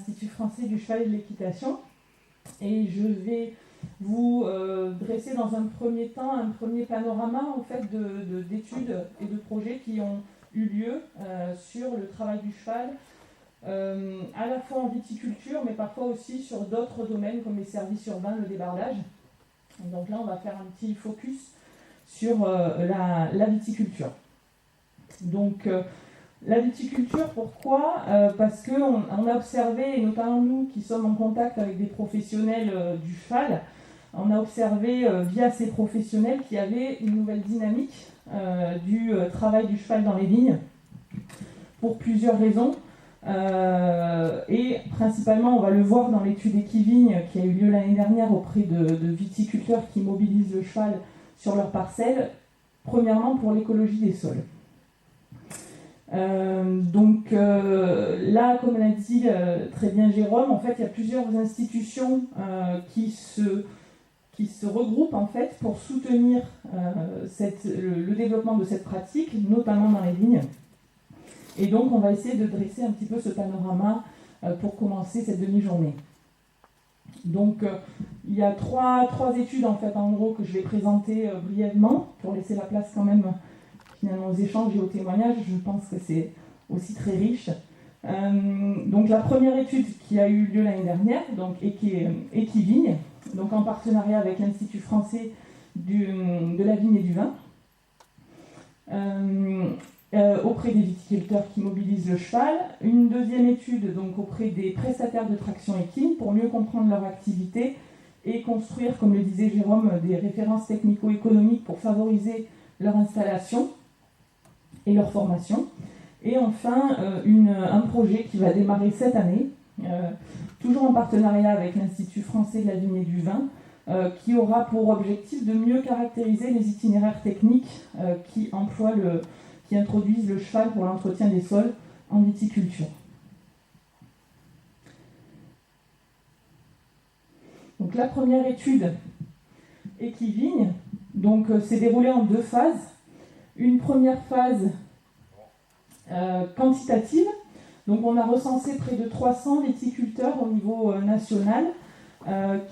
l'Institut français du cheval et de l'équitation. Et je vais vous dresser dans un premier temps un premier panorama en fait, d'études et de projets qui ont eu lieu sur le travail du cheval, à la fois en viticulture, mais parfois aussi sur d'autres domaines comme les services urbains, le débardage. Donc là, on va faire un petit focus sur la viticulture. Donc, la viticulture, pourquoi ? Parce qu'on a observé, et notamment nous qui sommes en contact avec des professionnels du cheval, on a observé via ces professionnels qu'il y avait une nouvelle dynamique du travail du cheval dans les vignes, pour plusieurs raisons. Et principalement, on va le voir dans l'étude Equivigne qui a eu lieu l'année dernière auprès de viticulteurs qui mobilisent le cheval sur leurs parcelles, premièrement pour l'écologie des sols. Là, comme l'a dit très bien Jérôme, en fait, il y a plusieurs institutions qui se regroupent en fait pour soutenir le développement de cette pratique, notamment dans les vignes. Et donc, on va essayer de dresser un petit peu ce panorama pour commencer cette demi-journée. Donc, il y a trois études en fait, en gros, que je vais présenter brièvement pour laisser la place quand même finalement aux échanges et aux témoignages. Je pense que c'est aussi très riche. Donc, la première étude qui a eu lieu l'année dernière, donc Equivigne, donc en partenariat avec l'Institut français de la vigne et du vin. Auprès des viticulteurs qui mobilisent le cheval, une deuxième étude donc auprès des prestataires de traction équine pour mieux comprendre leur activité et construire, comme le disait Jérôme, des références technico-économiques pour favoriser leur installation et leur formation. Et enfin, un projet qui va démarrer cette année, toujours en partenariat avec l'Institut français de la vigne et du vin, qui aura pour objectif de mieux caractériser les itinéraires techniques qui introduisent le cheval pour l'entretien des sols en viticulture. Donc la première étude Equivigne s'est déroulée en deux phases. Une première phase quantitative. Donc on a recensé près de 300 viticulteurs au niveau national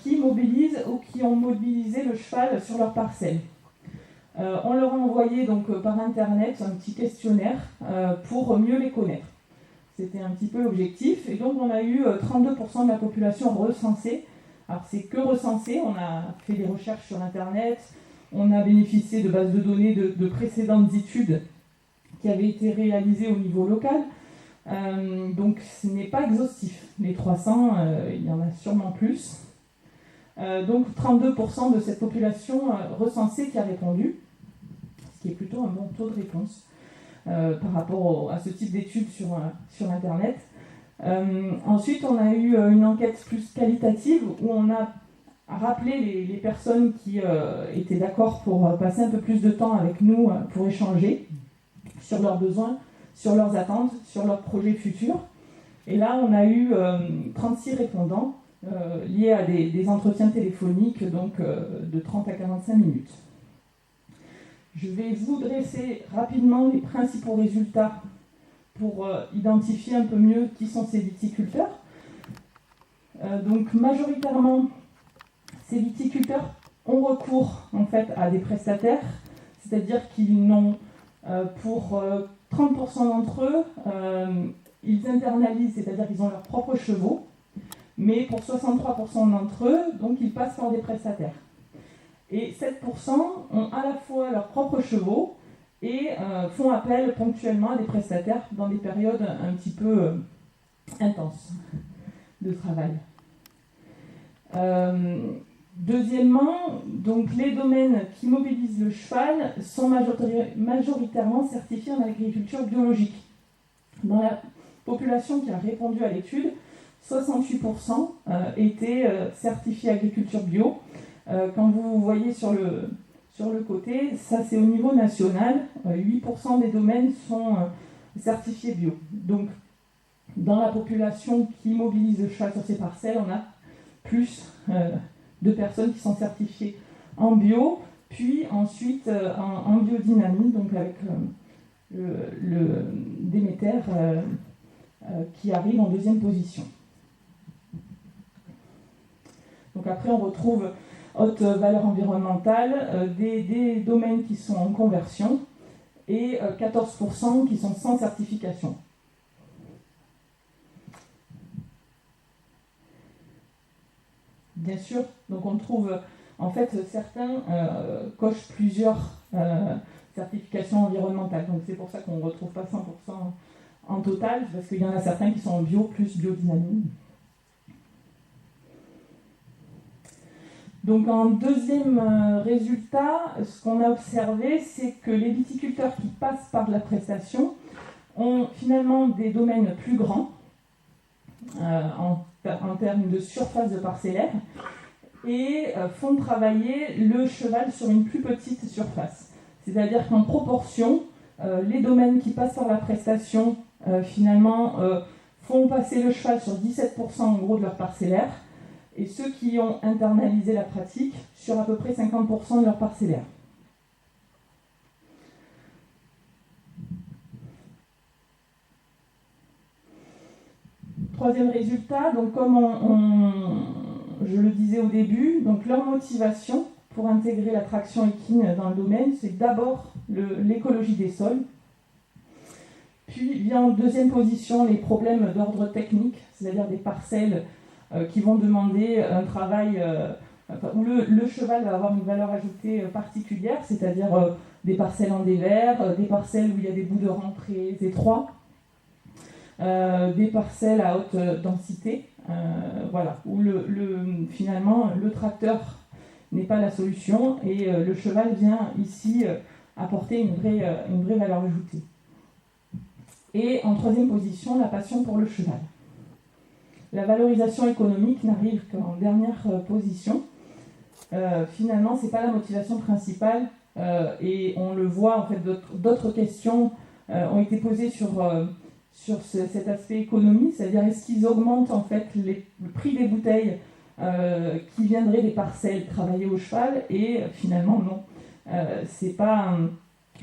qui mobilisent ou qui ont mobilisé le cheval sur leur parcelle. On leur a envoyé donc par internet un petit questionnaire pour mieux les connaître. C'était un petit peu l'objectif. Et donc on a eu 32% de la population recensée. Alors c'est que recensé, on a fait des recherches sur internet, on a bénéficié de bases de données de précédentes études qui avaient été réalisées au niveau local. Donc ce n'est pas exhaustif. Les 300, il y en a sûrement plus. Donc 32% de cette population recensée qui a répondu, ce qui est plutôt un bon taux de réponse par rapport à ce type d'études sur Internet. Ensuite, on a eu une enquête plus qualitative où on a rappelé les personnes qui étaient d'accord pour passer un peu plus de temps avec nous pour échanger sur leurs besoins, sur leurs attentes, sur leurs projets futurs. Et là, on a eu 36 répondants liés à des entretiens téléphoniques donc, de 30 à 45 minutes. Je vais vous dresser rapidement les principaux résultats pour identifier un peu mieux qui sont ces viticulteurs. Donc majoritairement, ces viticulteurs ont recours en fait à des prestataires, c'est-à-dire qu'ils n'ont pour 30% d'entre eux, ils internalisent, c'est-à-dire qu'ils ont leurs propres chevaux, mais pour 63% d'entre eux, donc ils passent par des prestataires. Et 7% ont à la fois leurs propres chevaux et font appel ponctuellement à des prestataires dans des périodes un petit peu intenses de travail. Deuxièmement, donc les domaines qui mobilisent le cheval sont majoritairement certifiés en agriculture biologique. Dans la population qui a répondu à l'étude, 68% étaient certifiés agriculture bio. Quand vous voyez sur le côté, ça c'est au niveau national, 8% des domaines sont certifiés bio. Donc dans la population qui mobilise le cheval sur ces parcelles, on a plus de personnes qui sont certifiées en bio, puis ensuite en biodynamie, donc avec le Déméter qui arrive en deuxième position. Donc après, on retrouve haute valeur environnementale, des domaines qui sont en conversion et 14% qui sont sans certification. Bien sûr, donc on trouve, en fait, certains cochent plusieurs certifications environnementales. Donc c'est pour ça qu'on ne retrouve pas 100% en total, parce qu'il y en a certains qui sont en bio plus biodynamie. Donc en deuxième résultat, ce qu'on a observé, c'est que les viticulteurs qui passent par de la prestation ont finalement des domaines plus grands en termes de surface de parcellaire et font travailler le cheval sur une plus petite surface. C'est-à-dire qu'en proportion, les domaines qui passent par la prestation finalement font passer le cheval sur 17% en gros de leur parcellaire, et ceux qui ont internalisé la pratique sur à peu près 50% de leur parcellaire. Troisième résultat, donc comme je le disais au début, donc leur motivation pour intégrer la traction équine dans le domaine, c'est d'abord l'écologie des sols. Puis vient en deuxième position les problèmes d'ordre technique, c'est-à-dire des parcelles qui vont demander un travail où le cheval va avoir une valeur ajoutée particulière, c'est-à-dire des parcelles en dévers, des parcelles où il y a des bouts de rentrée étroits, des parcelles à haute densité, voilà, où finalement le tracteur n'est pas la solution et le cheval vient ici apporter une vraie valeur ajoutée. Et en troisième position, la passion pour le cheval. La valorisation économique n'arrive qu'en dernière position. Finalement, ce n'est pas la motivation principale et on le voit, en fait, d'autres questions ont été posées sur cet aspect économie, c'est-à-dire est-ce qu'ils augmentent en fait le prix des bouteilles qui viendraient des parcelles travaillées au cheval, et finalement non. C'est pas,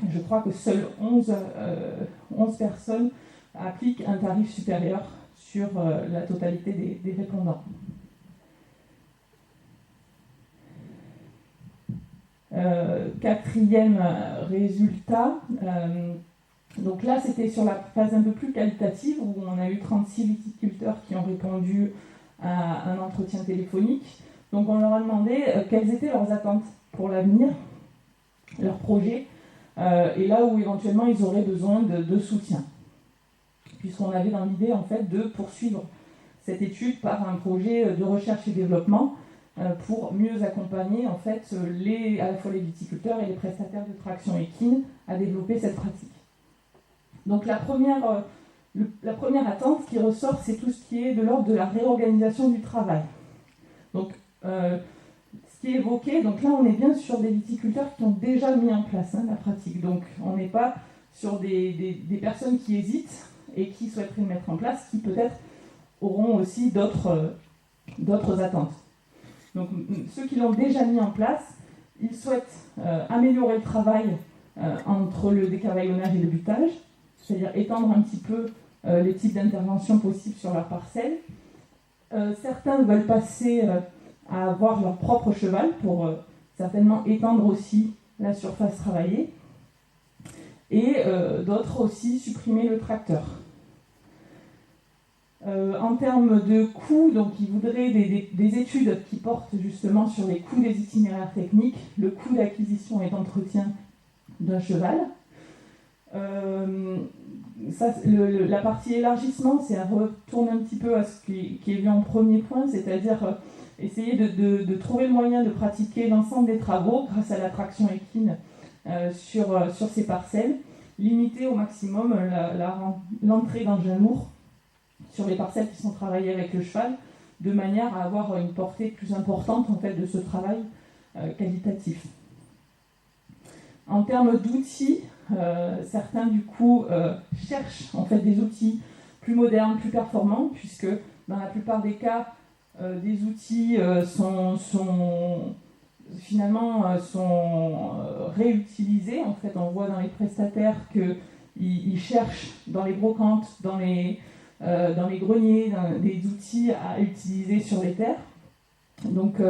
je crois que seules 11 personnes appliquent un tarif supérieur sur la totalité des répondants. Quatrième résultat, donc là c'était sur la phase un peu plus qualitative où on a eu 36 viticulteurs qui ont répondu à un entretien téléphonique. Donc on leur a demandé quelles étaient leurs attentes pour l'avenir, leurs projets, et là où éventuellement ils auraient besoin de soutien. Puisqu'on avait dans l'idée en fait de poursuivre cette étude par un projet de recherche et développement pour mieux accompagner en fait à la fois les viticulteurs et les prestataires de traction équine à développer cette pratique. Donc la première attente qui ressort, c'est tout ce qui est de l'ordre de la réorganisation du travail. Donc ce qui est évoqué, donc là on est bien sur des viticulteurs qui ont déjà mis en place la pratique. Donc on n'est pas sur des personnes qui hésitent et qui souhaiteraient le mettre en place, qui peut-être auront aussi d'autres attentes. Donc ceux qui l'ont déjà mis en place, ils souhaitent améliorer le travail entre le décavaillonnage et le butage, c'est-à-dire étendre un petit peu les types d'interventions possibles sur leur parcelle. Certains veulent passer à avoir leur propre cheval pour certainement étendre aussi la surface travaillée. Et d'autres aussi supprimer le tracteur. En termes de coûts, donc ils voudraient des études qui portent justement sur les coûts des itinéraires techniques, le coût d'acquisition et d'entretien d'un cheval. La partie élargissement, c'est retourner un petit peu à ce qui est vu en premier point, c'est-à-dire essayer de trouver le moyen de pratiquer l'ensemble des travaux grâce à la traction équine sur ces parcelles, limiter au maximum l'entrée d'engins lourds sur les parcelles qui sont travaillées avec le cheval, de manière à avoir une portée plus importante en fait, de ce travail qualitatif. En termes d'outils, certains du coup cherchent en fait des outils plus modernes, plus performants, puisque dans la plupart des cas, des outils sont réutilisés. En fait, on voit dans les prestataires qu'ils cherchent dans les brocantes, dans les greniers, des outils à utiliser sur les terres. Donc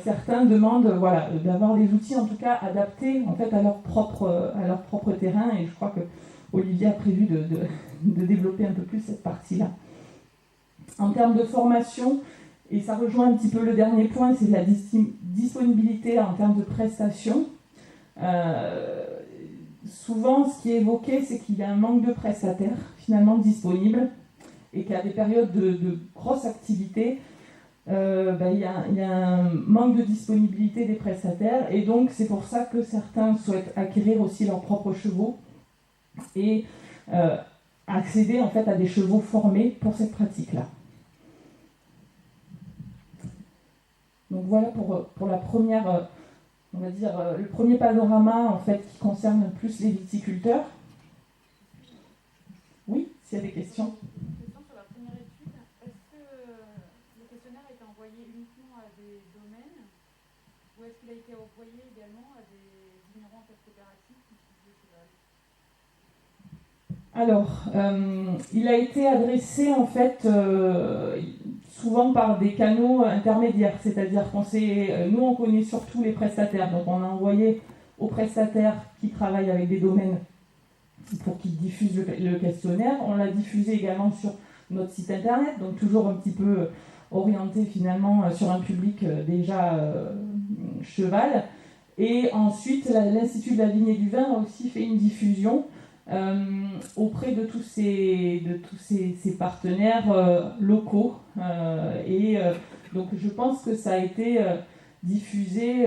certains demandent voilà, d'avoir des outils en tout cas adaptés en fait, à leur propre terrain, et je crois que Olivier a prévu de développer un peu plus cette partie-là. En termes de formation, et ça rejoint un petit peu le dernier point, c'est la disponibilité en termes de prestations. Souvent, ce qui est évoqué, c'est qu'il y a un manque de prestataires finalement disponibles, et qu'à des périodes de grosse activité, il y a un manque de disponibilité des prestataires, et donc c'est pour ça que certains souhaitent acquérir aussi leurs propres chevaux et accéder en fait à des chevaux formés pour cette pratique-là. Donc voilà pour la première, on va dire, le premier panorama en fait qui concerne plus les viticulteurs. Oui, s'il y a des questions. Sur la première étude, est-ce que le questionnaire a été envoyé uniquement à des domaines, ou est-ce qu'il a été envoyé également à des vignerons coopératifs qui utilisaient le cheval ? Alors, il a été adressé en fait souvent par des canaux intermédiaires, c'est-à-dire nous on connaît surtout les prestataires, donc on a envoyé aux prestataires qui travaillent avec des domaines pour qu'ils diffusent le questionnaire. On l'a diffusé également sur notre site internet, donc toujours un petit peu orienté finalement sur un public déjà cheval. Et ensuite, l'Institut de la Vigne et du Vin a aussi fait une diffusion auprès de tous ces partenaires locaux. Donc je pense que ça a été diffusé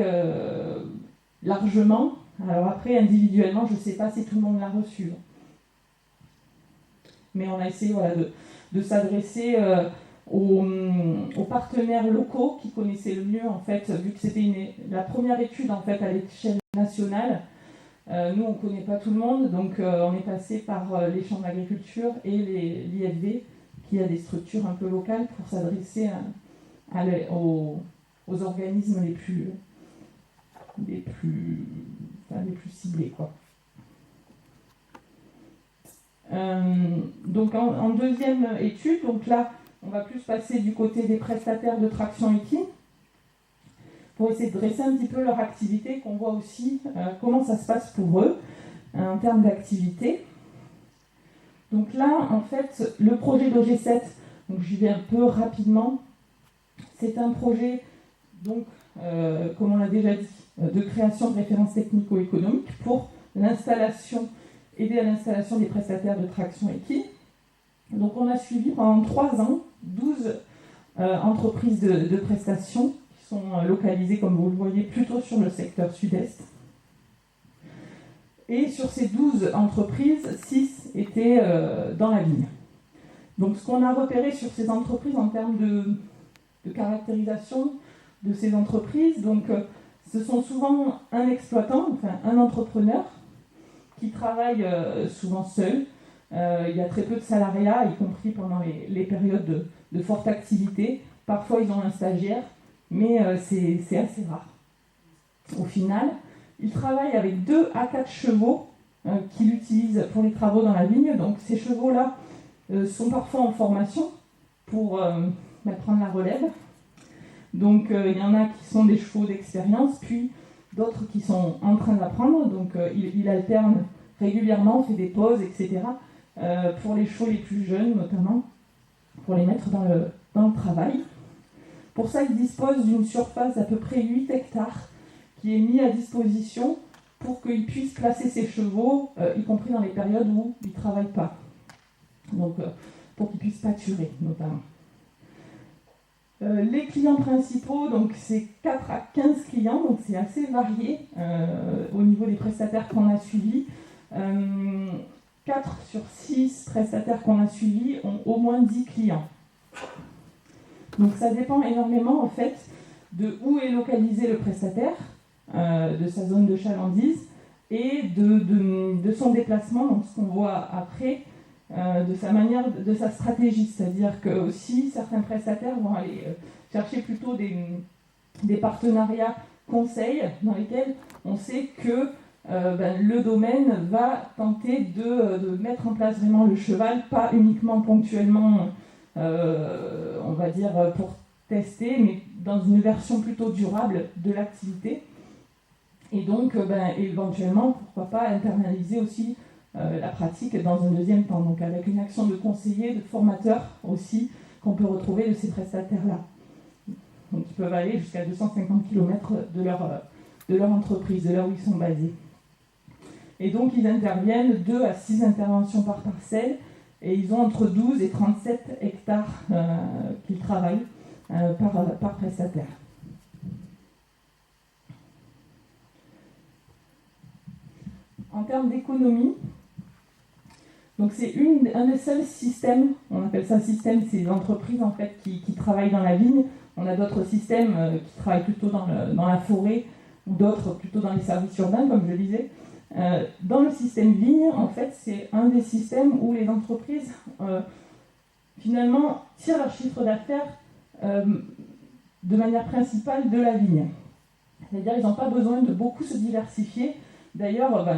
largement. Alors après, individuellement, je ne sais pas si tout le monde l'a reçu. Mais on a essayé de s'adresser aux partenaires locaux qui connaissaient le mieux, en fait, vu que c'était la première étude en fait, à l'échelle nationale. Nous, on ne connaît pas tout le monde, donc on est passé par les chambres d'agriculture et l'IFV, qui a des structures un peu locales pour s'adresser aux organismes les plus ciblés, quoi. Donc en deuxième étude, donc là, on va plus passer du côté des prestataires de traction équine, pour essayer de dresser un petit peu leur activité, qu'on voit aussi comment ça se passe pour eux en termes d'activité. Donc là, en fait, le projet d'OG7, donc j'y vais un peu rapidement, c'est un projet, donc, comme on l'a déjà dit, de création de références technico-économiques pour aider à l'installation des prestataires de traction équine. Donc on a suivi pendant 3 ans 12 entreprises de prestations, sont localisés, comme vous le voyez, plutôt sur le secteur sud-est. Et sur ces 12 entreprises, 6 étaient dans la vigne. Donc ce qu'on a repéré sur ces entreprises en termes de caractérisation de ces entreprises, donc ce sont souvent un exploitant, enfin un entrepreneur, qui travaille souvent seul. Il y a très peu de salariat, y compris pendant les périodes de forte activité. Parfois ils ont un stagiaire, mais c'est assez rare. Au final, il travaille avec 2 à 4 chevaux qu'il utilise pour les travaux dans la vigne. Donc ces chevaux-là sont parfois en formation pour prendre la relève. Donc il y en a qui sont des chevaux d'expérience, puis d'autres qui sont en train d'apprendre. Donc il alterne régulièrement, fait des pauses, etc. Pour les chevaux les plus jeunes notamment, pour les mettre dans le travail. Pour ça, il dispose d'une surface d'à peu près 8 hectares qui est mise à disposition pour qu'il puisse placer ses chevaux, y compris dans les périodes où il ne travaille pas. Donc, pour qu'ils puissent pâturer, notamment. Les clients principaux, donc c'est 4 à 15 clients, donc c'est assez varié au niveau des prestataires qu'on a suivis. 4 sur 6 prestataires qu'on a suivis ont au moins 10 clients. Donc ça dépend énormément en fait de où est localisé le prestataire, de sa zone de chalandise et de son déplacement, donc ce qu'on voit après, de sa stratégie. C'est-à-dire que aussi certains prestataires vont aller chercher plutôt des partenariats conseils dans lesquels on sait que le domaine va tenter de mettre en place vraiment le cheval, pas uniquement ponctuellement, on va dire, pour tester, mais dans une version plutôt durable de l'activité. Et donc, éventuellement, pourquoi pas internaliser aussi la pratique dans un deuxième temps, donc avec une action de conseiller, de formateur aussi, qu'on peut retrouver de ces prestataires-là. Donc ils peuvent aller jusqu'à 250 km de leur entreprise, de là où ils sont basés. Et donc ils interviennent 2 à 6 interventions par parcelle, et ils ont entre 12 et 37 hectares qu'ils travaillent par prestataire. En termes d'économie, donc c'est un des seuls systèmes, on appelle ça système, c'est les entreprises en fait qui travaillent dans la vigne. On a d'autres systèmes qui travaillent plutôt dans la forêt, ou d'autres plutôt dans les services urbains, comme je le disais. Dans le système vigne, en fait, c'est un des systèmes où les entreprises, finalement, tirent leur chiffre d'affaires de manière principale de la vigne. C'est-à-dire qu'ils n'ont pas besoin de beaucoup se diversifier. D'ailleurs,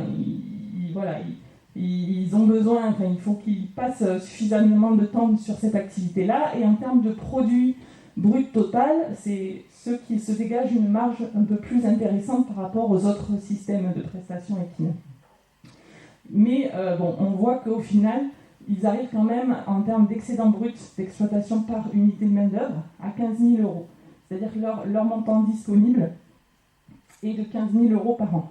ils ont besoin, il faut qu'ils passent suffisamment de temps sur cette activité-là. Et en termes de produits brut total, c'est ceux qui se dégagent une marge un peu plus intéressante par rapport aux autres systèmes de prestations équines. Mais on voit qu'au final, ils arrivent quand même, en termes d'excédent brut d'exploitation par unité de main-d'œuvre, à 15 000 €. C'est-à-dire que leur montant disponible est de 15 000 € par an.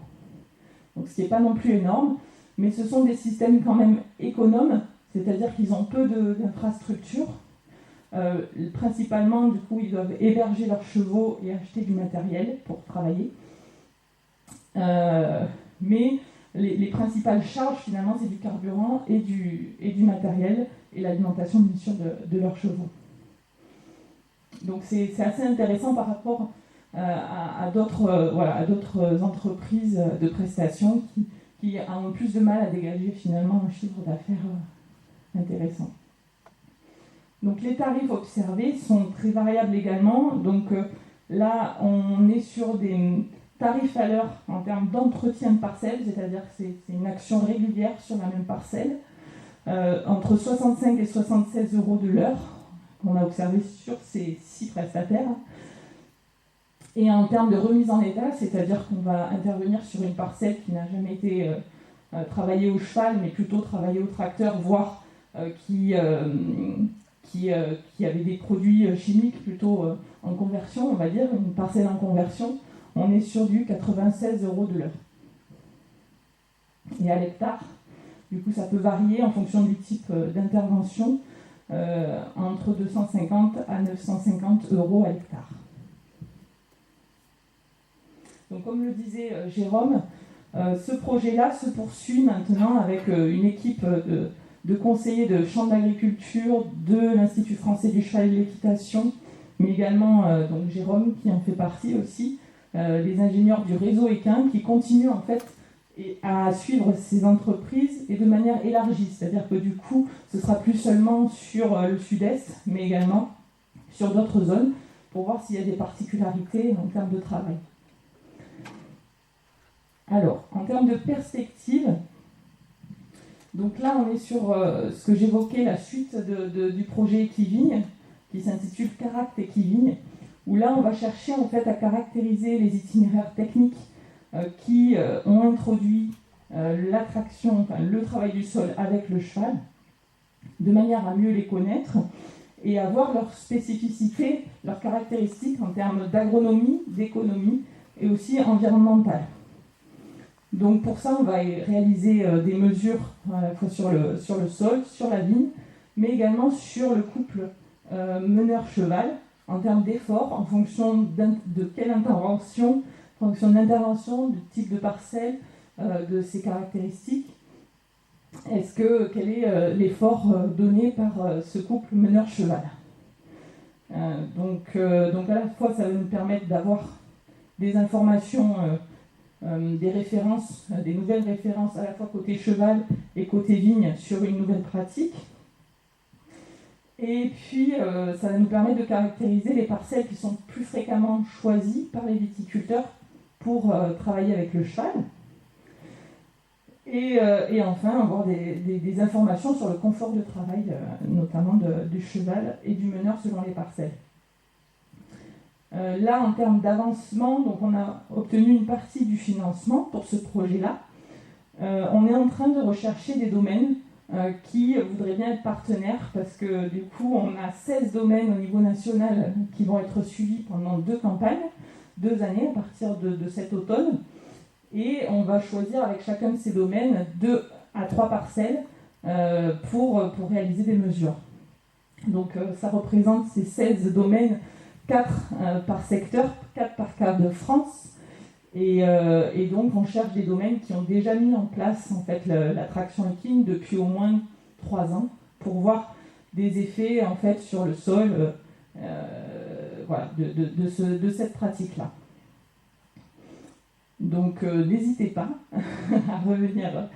Donc ce qui n'est pas non plus énorme, mais ce sont des systèmes quand même économes, c'est-à-dire qu'ils ont peu d'infrastructures. Principalement, du coup, ils doivent héberger leurs chevaux et acheter du matériel pour travailler. Mais les principales charges, finalement, c'est du carburant et du matériel et l'alimentation, bien sûr, de leurs chevaux. Donc c'est assez intéressant par rapport à d'autres entreprises de prestations qui ont plus de mal à dégager, finalement, un chiffre d'affaires intéressant. Donc les tarifs observés sont très variables également. Donc là, on est sur des tarifs à l'heure en termes d'entretien de parcelle, c'est-à-dire que c'est une action régulière sur la même parcelle, entre 65 et 76 € de l'heure, qu'on a observé sur ces 6 prestataires. Et en termes de remise en état, c'est-à-dire qu'on va intervenir sur une parcelle qui n'a jamais été travaillée au cheval, mais plutôt travaillée au tracteur, voire qui avait des produits chimiques plutôt en conversion, on va dire, une parcelle en conversion, on est sur du 96 € de l'heure. Et à l'hectare, du coup, ça peut varier en fonction du type d'intervention, entre 250 à 950 € à l'hectare. Donc, comme le disait Jérôme, ce projet-là se poursuit maintenant avec une équipe de conseillers de chambre d'agriculture de l'Institut français du cheval et de l'équitation, mais également donc Jérôme qui en fait partie aussi, les ingénieurs du réseau équin qui continuent en fait à suivre ces entreprises et de manière élargie, c'est-à-dire que du coup ce sera plus seulement sur le sud-est, mais également sur d'autres zones pour voir s'il y a des particularités en termes de travail. Alors, en termes de perspective, donc là, on est sur ce que j'évoquais, la suite du projet Equivigne, qui s'intitule Caract Equivigne, où là, on va chercher en fait à caractériser les itinéraires techniques qui ont introduit l'attraction, le travail du sol avec le cheval, de manière à mieux les connaître et à voir leurs spécificités, leurs caractéristiques en termes d'agronomie, d'économie et aussi environnementale. Donc pour ça, on va réaliser des mesures à la fois sur le sol, sur la vigne, mais également sur le couple meneur-cheval, en termes d'efforts, en fonction de quelle intervention, en fonction de l'intervention, du type de parcelle, de ses caractéristiques. Quel est l'effort donné par ce couple meneur-cheval. Donc à la fois, ça va nous permettre d'avoir des informations, des références, des nouvelles références à la fois côté cheval et côté vigne sur une nouvelle pratique. Et puis, ça va nous permettre de caractériser les parcelles qui sont plus fréquemment choisies par les viticulteurs pour travailler avec le cheval. Et enfin, avoir des informations sur le confort de travail, notamment du cheval et du meneur selon les parcelles. Là, en termes d'avancement, donc on a obtenu une partie du financement pour ce projet-là. On est en train de rechercher des domaines qui voudraient bien être partenaires parce que du coup, on a 16 domaines au niveau national qui vont être suivis pendant 2 campagnes, 2 années à partir de cet automne. Et on va choisir avec chacun de ces domaines 2 à 3 parcelles pour réaliser des mesures. Donc ça représente ces 16 domaines, 4 par secteur, 4 par carte de France. Et donc on cherche des domaines qui ont déjà mis en place en fait, l'attraction équine depuis au moins 3 ans pour voir des effets en fait, sur le sol voilà, de cette pratique-là. Donc n'hésitez pas à revenir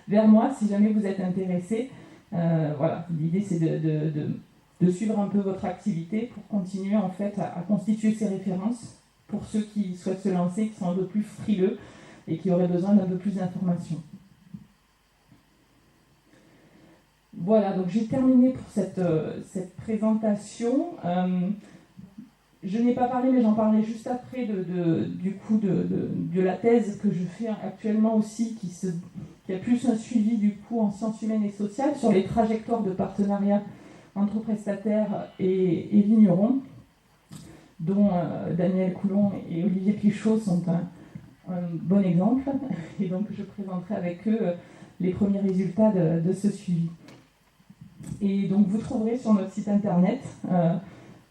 vers moi si jamais vous êtes intéressé. Voilà, l'idée c'est de suivre un peu votre activité pour continuer en fait à constituer ces références pour ceux qui souhaitent se lancer, qui sont un peu plus frileux et qui auraient besoin d'un peu plus d'informations. Voilà, donc j'ai terminé pour cette présentation. Je n'ai pas parlé, mais j'en parlerai juste après de la thèse que je fais actuellement aussi, qui a plus un suivi du coup en sciences humaines et sociales sur les trajectoires de partenariat entre prestataires et vignerons, dont Daniel Coulon et Olivier Pichot sont un bon exemple. Et donc je présenterai avec eux les premiers résultats de ce suivi. Et donc vous trouverez sur notre site internet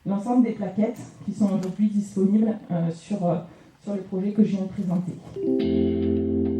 l'ensemble des plaquettes qui sont aujourd'hui disponibles sur les projets que je viens de présenter.